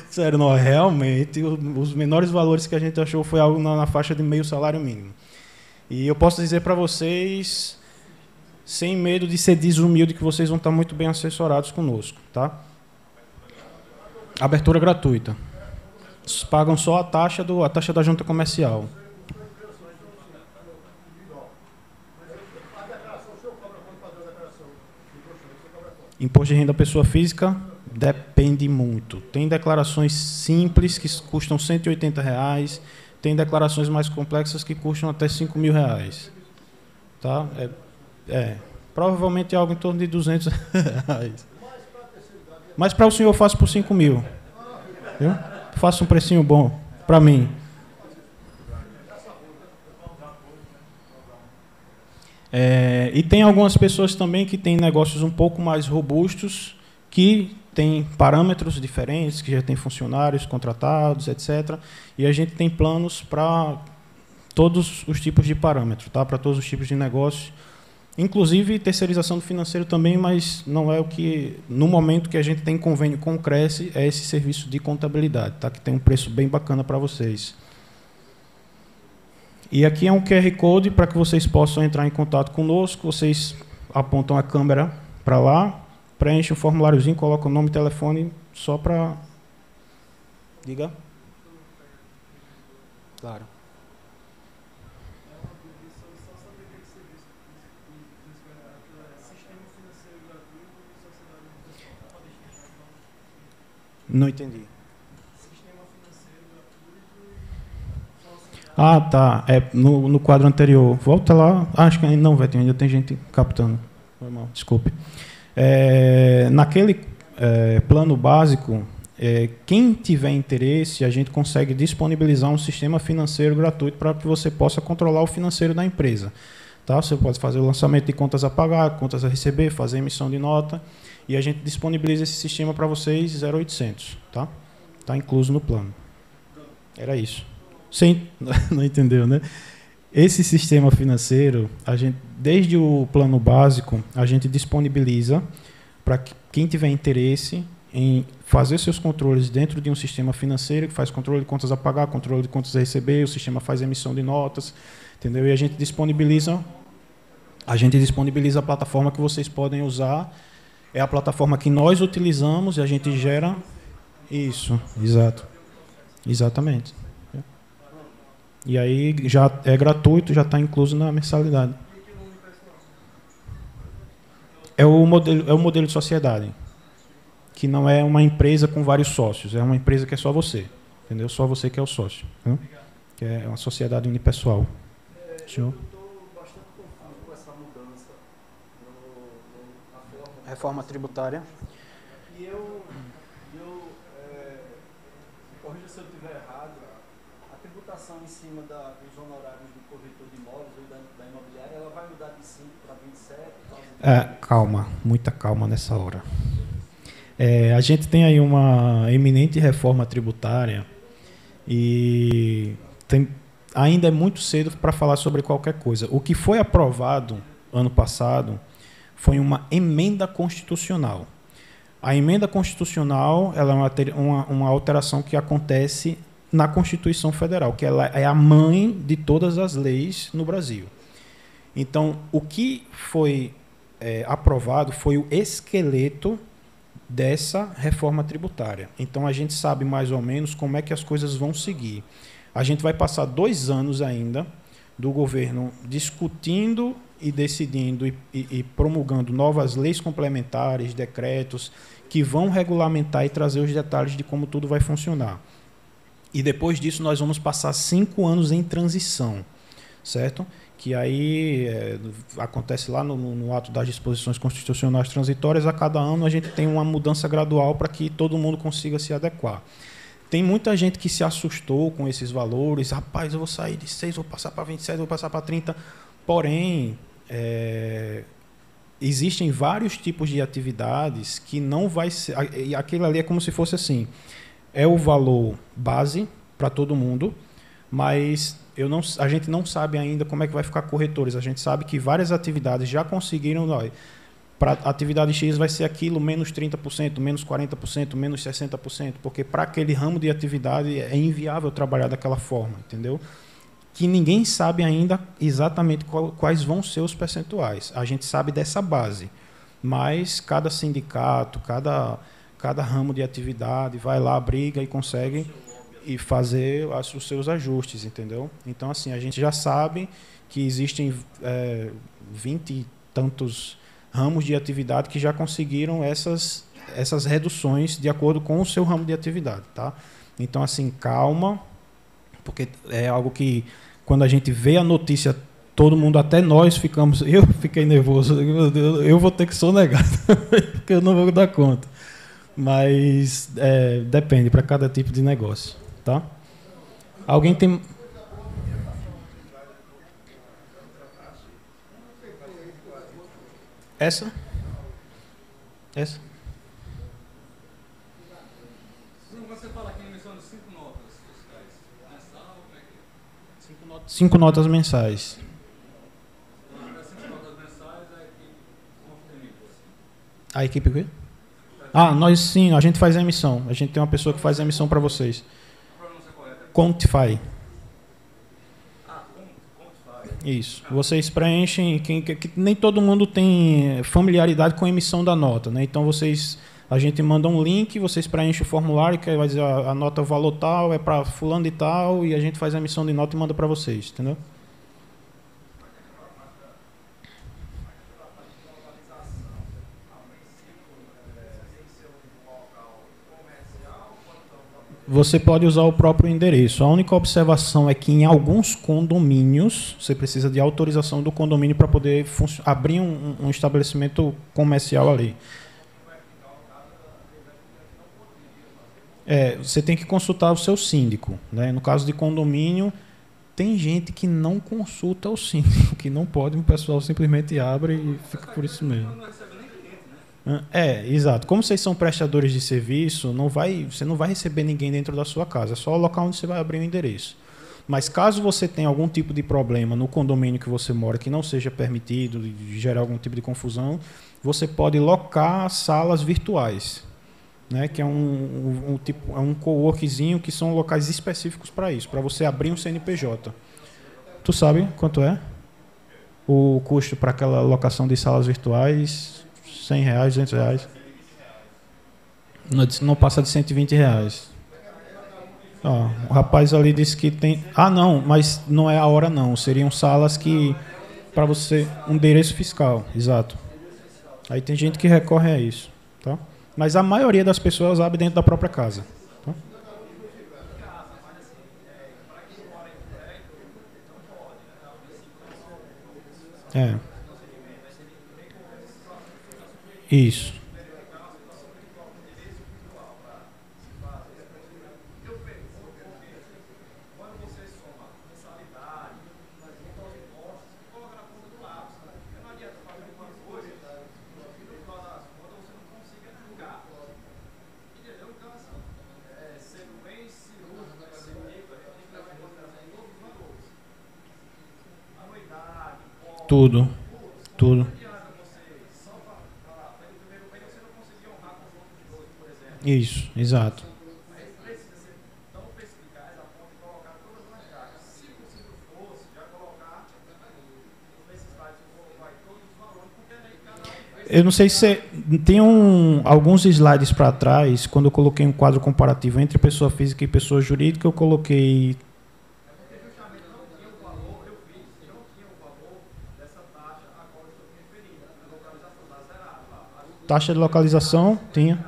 Sério, não, realmente, os menores valores que a gente achou foi algo na faixa de meio salário mínimo. E eu posso dizer para vocês, sem medo de ser desumilde, que vocês vão estar muito bem assessorados conosco. Tá? Abertura gratuita. Pagam só a taxa da junta comercial. Imposto de renda da pessoa física depende muito. Tem declarações simples que custam R$180, tem declarações mais complexas que custam até R$5.000. Tá? Provavelmente é algo em torno de R$200. Mas para o senhor eu faço por R$5.000. Viu? Faça um precinho bom para mim. E tem algumas pessoas também que têm negócios um pouco mais robustos, que têm parâmetros diferentes, que já têm funcionários contratados, etc. E a gente tem planos para todos os tipos de parâmetros, tá? Para todos os tipos de negócios. Inclusive terceirização do financeiro também, mas não é o que... No momento que a gente tem convênio com o Cresce, é esse serviço de contabilidade, tá? Que tem um preço bem bacana para vocês. E aqui é um QR Code para que vocês possam entrar em contato conosco. Vocês apontam a câmera para lá, preenchem o formuláriozinho, colocam o nome e telefone só para... Diga. Claro. Não entendi. Ah, tá. No quadro anterior. Volta lá. Acho que ainda não, Vetinho. Ainda tem gente captando. Normal, desculpe. Naquele plano básico, quem tiver interesse, a gente consegue disponibilizar um sistema financeiro gratuito para que você possa controlar o financeiro da empresa. Tá? Você pode fazer o lançamento de contas a pagar, contas a receber, fazer emissão de nota. E a gente disponibiliza esse sistema para vocês 0,800. Tá? Tá incluso no plano. Era isso. Sim, não entendeu, né? Esse sistema financeiro, desde o plano básico, a gente disponibiliza para quem tiver interesse em fazer seus controles dentro de um sistema financeiro, que faz controle de contas a pagar, controle de contas a receber, o sistema faz emissão de notas, entendeu? E a gente disponibiliza a plataforma que vocês podem usar. É a plataforma que nós utilizamos e a gente gera... Isso, exato. Exatamente. E aí já é gratuito, já está incluso na mensalidade. É o modelo de sociedade, que não é uma empresa com vários sócios, é uma empresa que é só você, entendeu? Só você que é o sócio, né? Que é uma sociedade unipessoal. Show? Eu estou bastante confuso com essa mudança na forma reforma tributária. E corrija se eu estiver errado, a tributação em cima dos honorários do corretor de imóveis ou da imobiliária, ela vai mudar de 5 para 27? Calma, muita calma nessa hora. A gente tem aí uma eminente reforma tributária e ainda é muito cedo para falar sobre qualquer coisa. O que foi aprovado ano passado foi uma emenda constitucional. A emenda constitucional ela é uma alteração que acontece na Constituição Federal, que ela é a mãe de todas as leis no Brasil. Então, o que foi aprovado foi o esqueleto dessa reforma tributária. Então, a gente sabe mais ou menos como é que as coisas vão seguir. A gente vai passar 2 anos ainda do governo discutindo e decidindo e promulgando novas leis complementares, decretos, que vão regulamentar e trazer os detalhes de como tudo vai funcionar. E depois disso nós vamos passar 5 anos em transição, certo? Que aí acontece lá no ato das disposições constitucionais transitórias, a cada ano a gente tem uma mudança gradual para que todo mundo consiga se adequar. Tem muita gente que se assustou com esses valores, rapaz, eu vou sair de 6, vou passar para 27, vou passar para 30, porém, existem vários tipos de atividades que não vai ser... Aquilo ali é como se fosse assim, é o valor base para todo mundo, mas a gente não sabe ainda como é que vai ficar corretores. A gente sabe que várias atividades já conseguiram... Para atividade X vai ser aquilo, menos 30%, menos 40%, menos 60%, porque para aquele ramo de atividade é inviável trabalhar daquela forma, entendeu? Que ninguém sabe ainda exatamente quais vão ser os percentuais. A gente sabe dessa base, mas cada sindicato, cada ramo de atividade vai lá, briga e consegue e fazer os seus ajustes, entendeu? Então, assim, a gente já sabe que existem 20 e tantos ramos de atividade que já conseguiram essas reduções de acordo com o seu ramo de atividade, tá? Então, assim, calma, porque é algo que, quando a gente vê a notícia, todo mundo, até nós ficamos... Eu fiquei nervoso, eu vou ter que sonegar, porque eu não vou dar conta. Mas depende, para cada tipo de negócio, tá? Alguém tem... Essa? Você fala aqui em emissão de 5 notas fiscais. Mensal, como é que é? 5 notas mensais. 5 notas mensais, a equipe confirma. A equipe o quê? Nós sim, a gente faz a emissão. A gente tem uma pessoa que faz a emissão para vocês. A pronúncia correta é Quantify. Quantify. Isso. Vocês preenchem, que nem todo mundo tem familiaridade com a emissão da nota, né? Então a gente manda um link, vocês preenchem o formulário, que vai dizer a nota, o valor tal, é para fulano e tal, e a gente faz a emissão de nota e manda para vocês, entendeu? Você pode usar o próprio endereço. A única observação é que em alguns condomínios você precisa de autorização do condomínio para poder abrir um estabelecimento comercial ali. Você tem que consultar o seu síndico, né? No caso de condomínio, tem gente que não consulta o síndico, que não pode, o pessoal simplesmente abre e fica por isso mesmo. Exato. Como vocês são prestadores de serviço, você não vai receber ninguém dentro da sua casa. É só o local onde você vai abrir o endereço. Mas caso você tenha algum tipo de problema no condomínio que você mora, que não seja permitido, de gerar algum tipo de confusão, você pode locar salas virtuais, né? Que é um coworkzinho, que são locais específicos para isso, para você abrir um CNPJ. Tu sabe quanto é o custo para aquela locação de salas virtuais? R$100, R$200. Não passa de R$120. O rapaz ali disse que tem... não, mas não é a hora não. Seriam salas que... Para você... Um endereço fiscal, exato. Aí tem gente que recorre a isso, tá? Mas a maioria das pessoas abre dentro da própria casa. Tá? Isso. Tudo. Tudo. Isso, exato. Eu não sei se tem alguns slides para trás, quando eu coloquei um quadro comparativo entre pessoa física e pessoa jurídica, eu coloquei taxa de localização, tinha.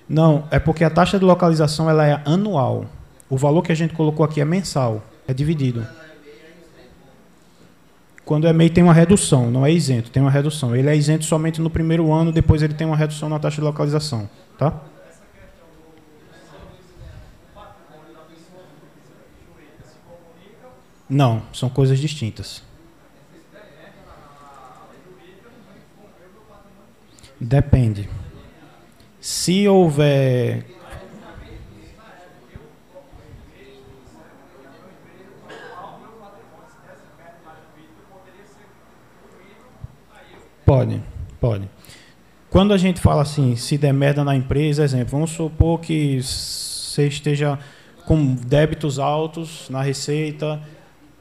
Não, é porque a taxa de localização ela é anual. O valor que a gente colocou aqui é mensal, é dividido. Quando é MEI tem uma redução, não é isento, tem uma redução. Ele é isento somente no primeiro ano, depois ele tem uma redução na taxa de localização, tá? Não, são coisas distintas. Depende. Se houver... Pode, pode. Quando a gente fala assim, se der merda na empresa, exemplo, vamos supor que você esteja com débitos altos na receita,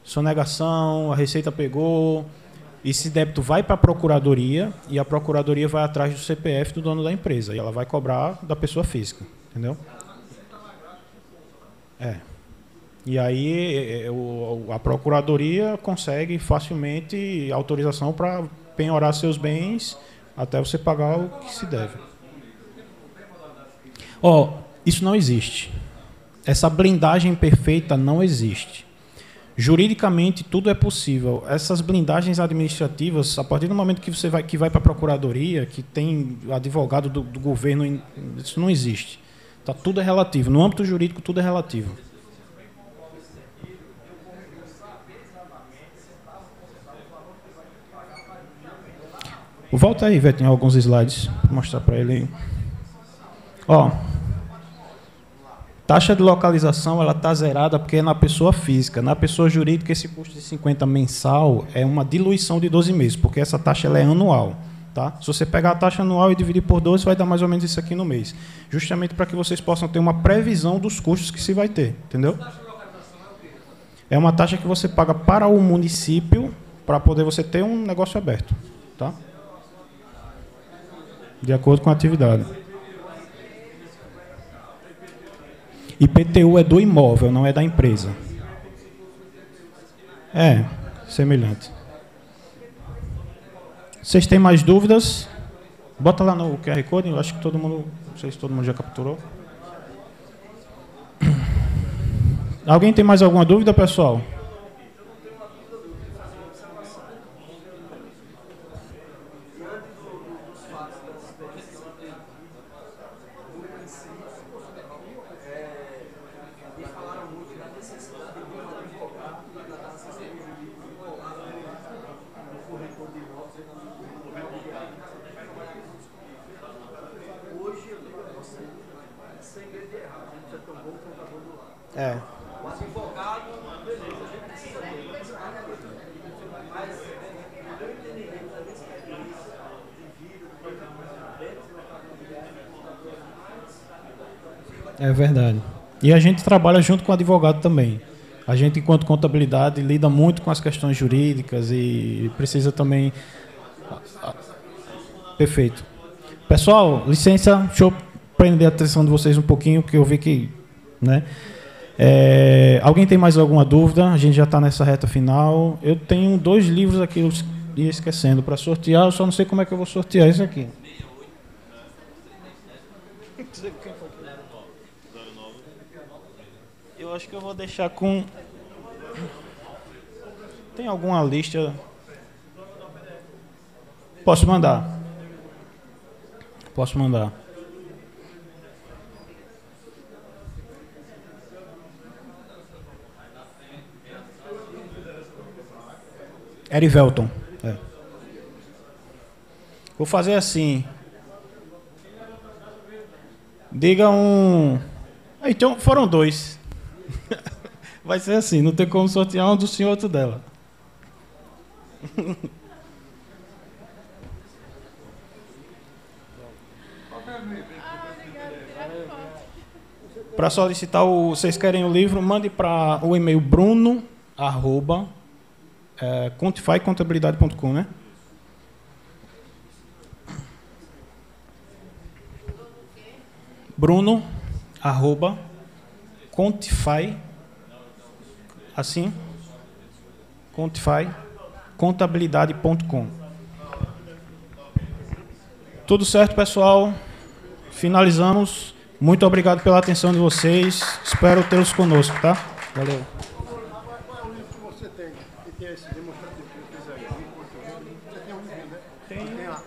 sonegação, a receita pegou, e esse débito vai para a procuradoria, e a procuradoria vai atrás do CPF do dono da empresa, e ela vai cobrar da pessoa física, entendeu? É. E aí a procuradoria consegue facilmente autorização para penhorar seus bens até você pagar o que se deve. Ó, isso não existe. Essa blindagem perfeita não existe. Juridicamente, tudo é possível. Essas blindagens administrativas, a partir do momento que você vai para a procuradoria, que tem advogado do governo, isso não existe. Tá, tudo é relativo. No âmbito jurídico, tudo é relativo. Volta aí, Vetinho, alguns slides para mostrar para ele aí. Ó, taxa de localização ela está zerada porque é na pessoa física. Na pessoa jurídica, esse custo de 50 mensal é uma diluição de 12 meses, porque essa taxa ela é anual. Tá? Se você pegar a taxa anual e dividir por 12, vai dar mais ou menos isso aqui no mês. Justamente para que vocês possam ter uma previsão dos custos que se vai ter. Entendeu? É uma taxa que você paga para o município para poder você ter um negócio aberto. Tá? De acordo com a atividade. IPTU é do imóvel, não é da empresa. É, semelhante. Vocês têm mais dúvidas? Bota lá no QR Code, eu acho que todo mundo, não sei se todo mundo já capturou. Alguém tem mais alguma dúvida, pessoal? É. O advogado, beleza, a gente precisa dele. Mas, no meu entendimento, da minha experiência de vida, É verdade. E a gente trabalha junto com o advogado também. A gente, enquanto contabilidade, lida muito com as questões jurídicas e precisa também... Perfeito. Pessoal, licença, deixa eu prender a atenção de vocês um pouquinho, porque eu vi que... né? Alguém tem mais alguma dúvida? A gente já está nessa reta final. Eu tenho 2 livros aqui, eu ia esquecendo, para sortear. Eu só não sei como é que eu vou sortear isso aqui. Eu acho que eu vou deixar com... Tem alguma lista... Posso mandar. Posso mandar. Erivelton. É. Vou fazer assim. Diga um... Então, foram 2. Vai ser assim, não tem como sortear um do senhor e outro dela. Para solicitar vocês querem o livro, mande para o e-mail bruno@quantifycontabilidade.com, né? bruno@quantify, assim, quantifycontabilidade.com. Tudo certo, pessoal? Finalizamos. Muito obrigado pela atenção de vocês. Espero tê-los conosco, tá? Valeu. Qual é o livro que você tem? Que tem esse demonstrativo que eu fiz aí? Você tem um livro, né? Tem a...